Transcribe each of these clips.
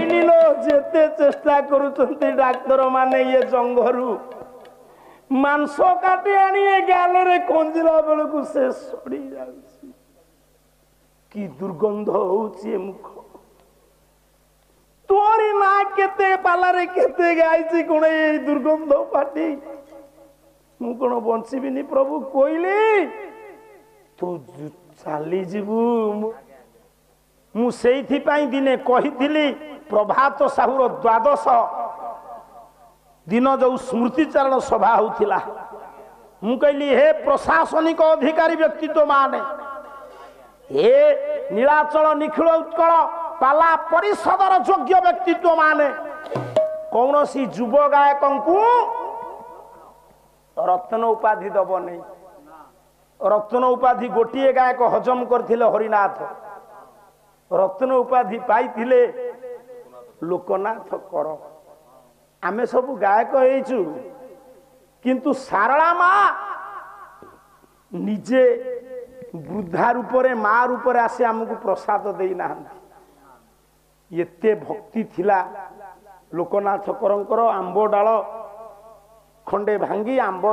कहली लो जेते चेष्टा करुचंती डाक्तर माने ये जंगरू मांस काटी आनी गाल रे कंजिला बेलू से सड़ी जाउची कि दुर्गंध होउची मुख तोरी ना केते पालारे केते गाइची कोन ए दुर्गंध पाटी मु कोन बंचीबिनी प्रभु कोइली तू चाली जीवु मु सेइथि पई दिने कहिथिली प्रभात साहुर द्वादश दिन जो स्मृतिचारण सभा होतिला मु कहली हे प्रशासनिक अधिकारी व्यक्तित्व माने हे नीलाचल निखिल उत्कल पाला परिषदर योग्य व्यक्तित्व माने कौन सी युव गायक रत्न उपाधि दब नहीं रत्न उपाधि गोटे गायक हजम करथिले हरिनाथ रत्न उपाधि पाइथिले लोकनाथ कर आमे सब गायक हेचु किंतु सारला मा निजे वृद्धा रूप रे माँ रूप रे आसे हमको प्रसाद देई नाहंती एते भक्ति थिला लोकनाथ करंकर आंबो डाल खंडे भांगी आंब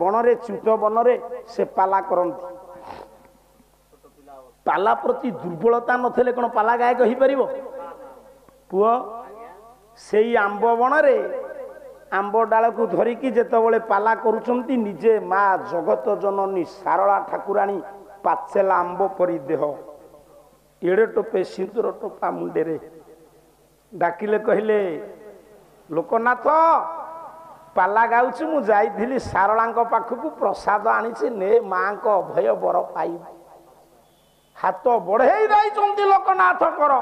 बन रे चुट बन रे से पाला करंती पाला प्रति दुर्बलता नथले कोन पाला गायक होई परिबो पुओ सेई आंब बन रे आंब डाल को धरिकी जेतबळे पाला करूचंती निजे माँ जगत जननी सारला ठाकुराणी पाचेला आंब परी देह एड़े टोपे सिंदूर टोपा मुंडे रे डाकिले कहले लोकनाथ पाला गाउची मु जाइथिली सारलांक पाखकू प्रसाद आनीछि ने मां को अभय बर पाई हाथ बढ़े जाइछंती लोकनाथ कर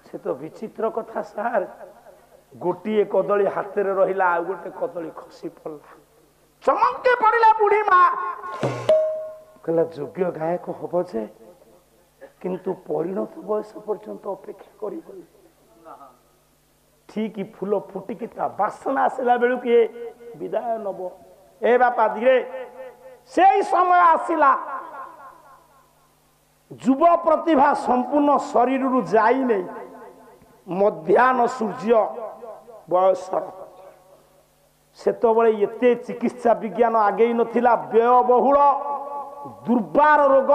से तो विचित्र कथा सार गोटे कदली हाथ रे रहिला आ गोटे कदली खसी पड़ला चमके पड़िला बुढ़ी मां कहला योग्य गायक हब जे किंतु परिणत बयस पर्यंत अपेक्षा करी ठीक फूल फुटिकी ता बासना आसला बेलू किए विदाय नब ए बापा धीरे से समय आसिला युव प्रतिभा संपूर्ण शरीर रु जाई नहीं मध्याह्न सूर्य बयस सेतबळे एते चिकित्सा विज्ञान आगे नथिला व्ययबहुल दुर्बार रोग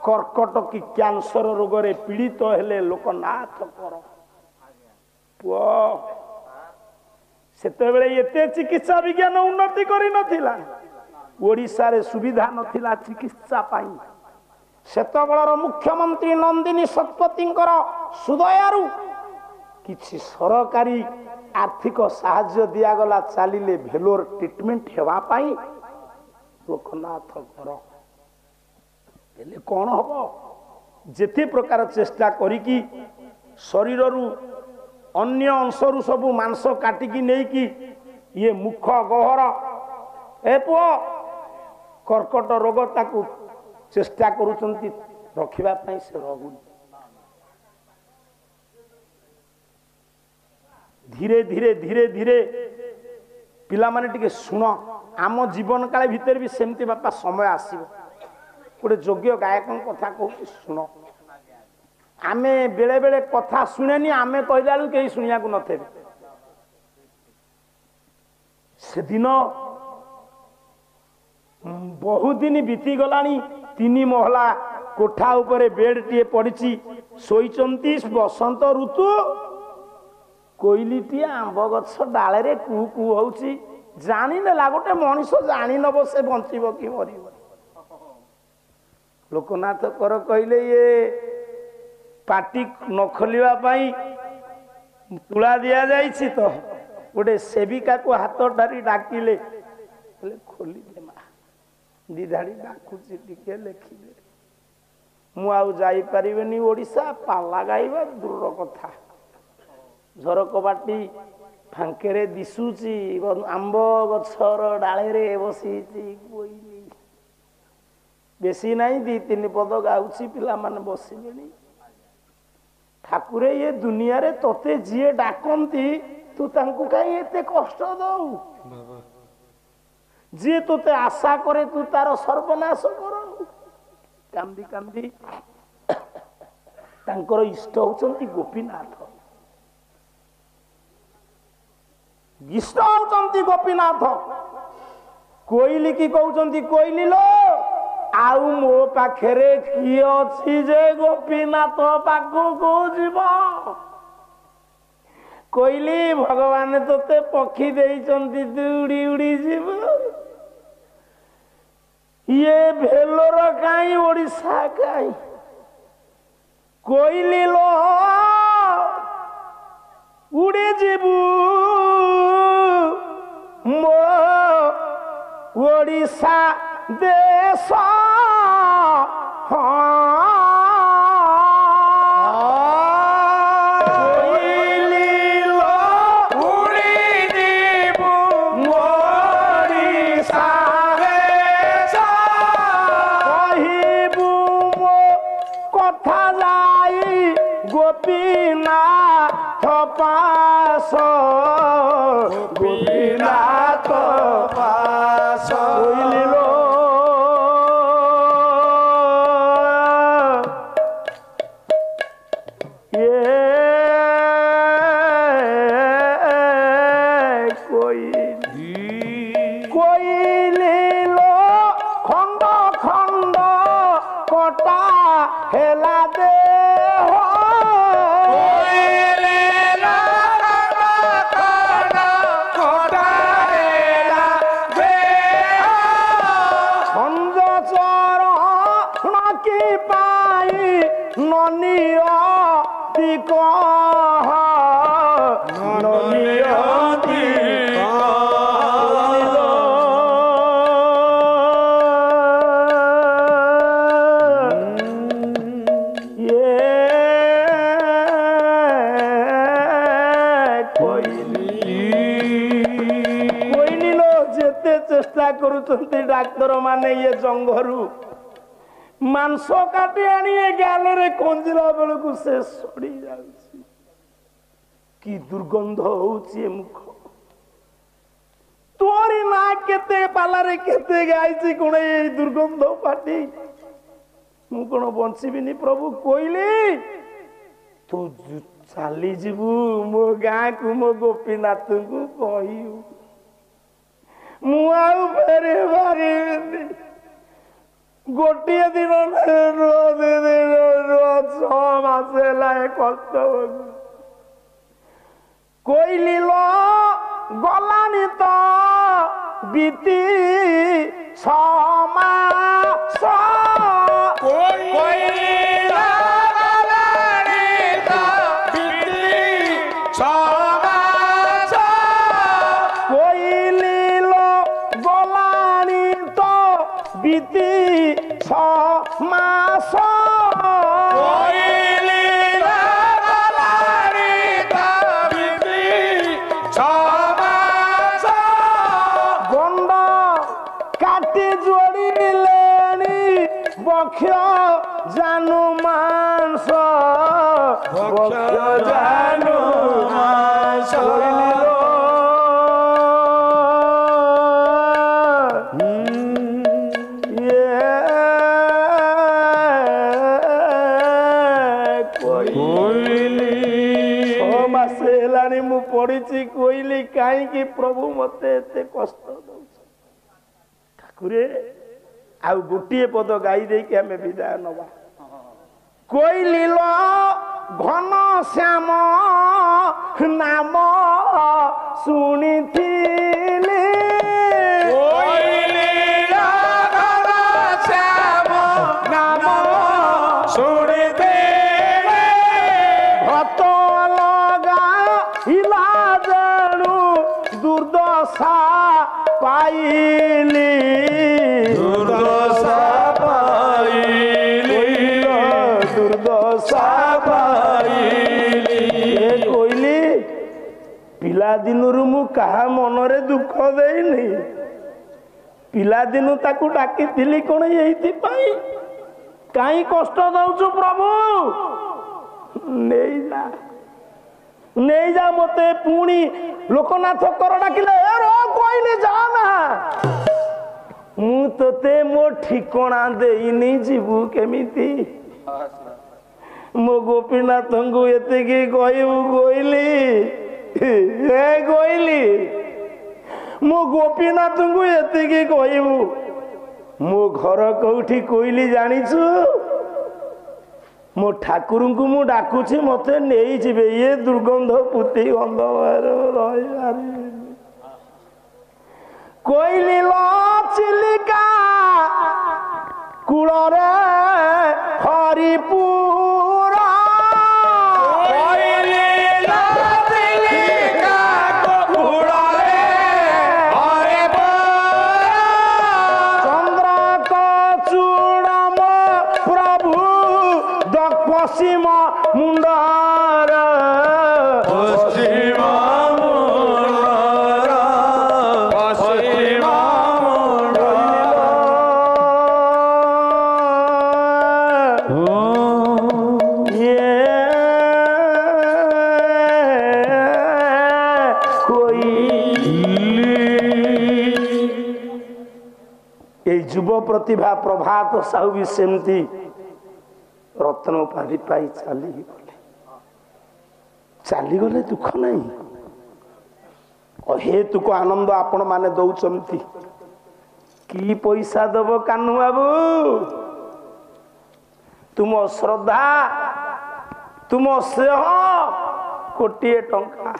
कर्कट की कैंसर रोग रे पीड़ित हेले लोकनाथ कर पुओ सेतबळे एते चिकित्सा विज्ञान उन्नति करि नथिला ओडिसा रे सुविधा नथिला चिकित्सा पाई सेतबळर मुख्यमंत्री नंदिनी शतपथींकर सुदयारु किछि सरकारी आर्थिक साहाय्य दिया गला चालिले भेलोर ट्रीटमेंट हेवा पाई लोकनाथ कर हेले कौन हबो जेते प्रकार चेष्टा करिकी शरीर रु अन्य अंश रु सब मांस काटिकी नहीं कि ये मुख गहर ए पुओ कर्कट रोग ताकू चेष्टा करूचंती रखिबा पई से रगुन धीरे धीरे धीरे धीरे पिला माने टिके सुन आम जीवन काल भीतर भी सेमती बापा समय आसीबो गोटे योग्य गायक कथा कहूँ शुण आमे बेले बेले कथा शुणेनी आमे कहला कहीं शुणिया को नथे से दिन बहुत दिन बीती गलानी 3 महला कोठा उपरे बेड टीए पड़ी शोचंती बसंत ऋतु कोईलीटी आंब गछ डाले रे कु कु होउची जानी नेला गोटे मनीष जानी नब से बंचिब कि मरिब लोकनाथ कर कहले ये पाटी न खोलिबा पई तुला दिया जाइछि तो गोटे सेविका को हाथ डारी डाकिले खोली दे मा दी धाड़ी डाकुची टिके लेखि दे मु आउ जाई परिबेनी ओडिसा पाला गाइबा दूर कथा झरक बाटी फांकेरे दिसुची आंब गछर डाले रे बसीची कोइनी बेसी नहीं 2-3 पद गाउची पिला माने बसिबेनी ठाकुरे ये दुनिया रे तोते जिए डाकंती तू तांकु काई एते कष्ट दऊ जे तोते आशा करे तू तार सर्वनाश कर कांदी कांदी तांकर इष्ट होचंती गोपीनाथ गीष्ट होचंती गोपीनाथ कोइली की कहउचंती कोइली लो आउ मो पाखरे की अछि जे गोपीनाथ पाखु को जीव कोइली भगवान तोते पक्षी देइचंती तू उड़ी उड़ी जीव ये भेलोर काई ओडिशा काई कोइली लो उड़ी जीवू मो ओडिशा देश गोपीनाथ पास गोपीनाथ पास लो ये कोई लो खंड खंड कटा हेला दे डाक्तर माने ये जंगरू मांस काटी आनी गाल कंजिला बेलू से सड़ी जाउछि कि दुर्गंध होउछि मुख तोरी ना केते पालारे केते गाइछि कोन ए दुर्गंध पाटी मु कोन बंचिबिनी प्रभु कोइली तू चाली जीवु मो गाँ को मो गोपीनाथ को कहिउ मुआउ फेरे बारी गोटे दिन कष्ट कोइली लो गलानी तो बीती 6 मास जानू मांस जानू मांस मु पड़ी कोइली कहीं प्रभु मते एते कष्ट ठाकुरे आ गोटे पद गाई दे कि हमें विदाय नवा कोइली लो घन श्याम नाम शुणी नाम शुणी भत लगा हिला जणु दुर्दशा पाइली पिला दिनरू मु कहा मनरे दुख देनी पिला दिनु ताकू डाकी थिली कोन एइति पाई काई कष्ट दउछु प्रभु नहीं जा मते पुणी लोकनाथ कर डाकिले ए रो कोइले जा ना मु तते मो ठिकणा देइनी जीवु केमिति मो गोपीनाथ को एते की कहू कोइली ए कोइली मो गोपीनाथ को एतिकी कहबू मो घर कौटी कोइली जानिछु मो ठाकुर को मु डाकुछि मते नेई जिबे ये दुर्गंध पुती गंध कोइली चिलिका कूलरे हरिपुरा पश्चिम मुंडर पश्चिम मुंडर पश्चिम मुंडर ये कोई युव प्रतिभा प्रभात साहू भी सेमती रत्न उपाधि पाई चलीगले दुख नहीं अहेतुक आनंद आपण माने दौचंती की पैसा दब कान्हू बाबू तुम श्रद्धा तुम स्नेह कोटिए टंका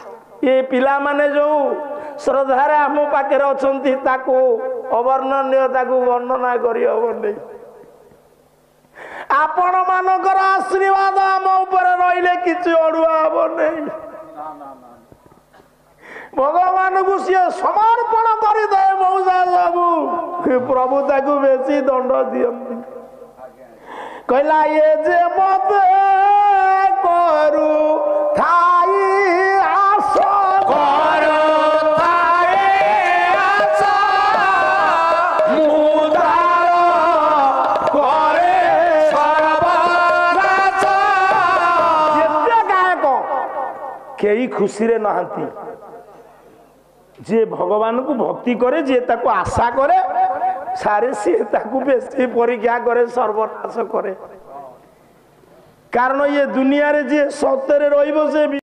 ये पिला माने जो श्रद्धार आम पाखे अच्छी अवर्णनीय वर्णना करी हम नहीं आपण मानकर आशीर्वाद आम ऊपर रहिले किसी अड़ुआ हम नहीं भगवान को सी समर्पण करदे मौसा सबू प्रभु ताकू बेसी दंड दियंती कहला ये जे मत करू थाई आस करू थाई आस मुदार करे कई खुशी रे नहांती जे भगवान को भक्ति करे जे ताको आशा करे सारे सी ताको बेसी परीक्षा करे सर्वनाश करे कारण ये दुनिया रे जे सत्य रे रहिबो से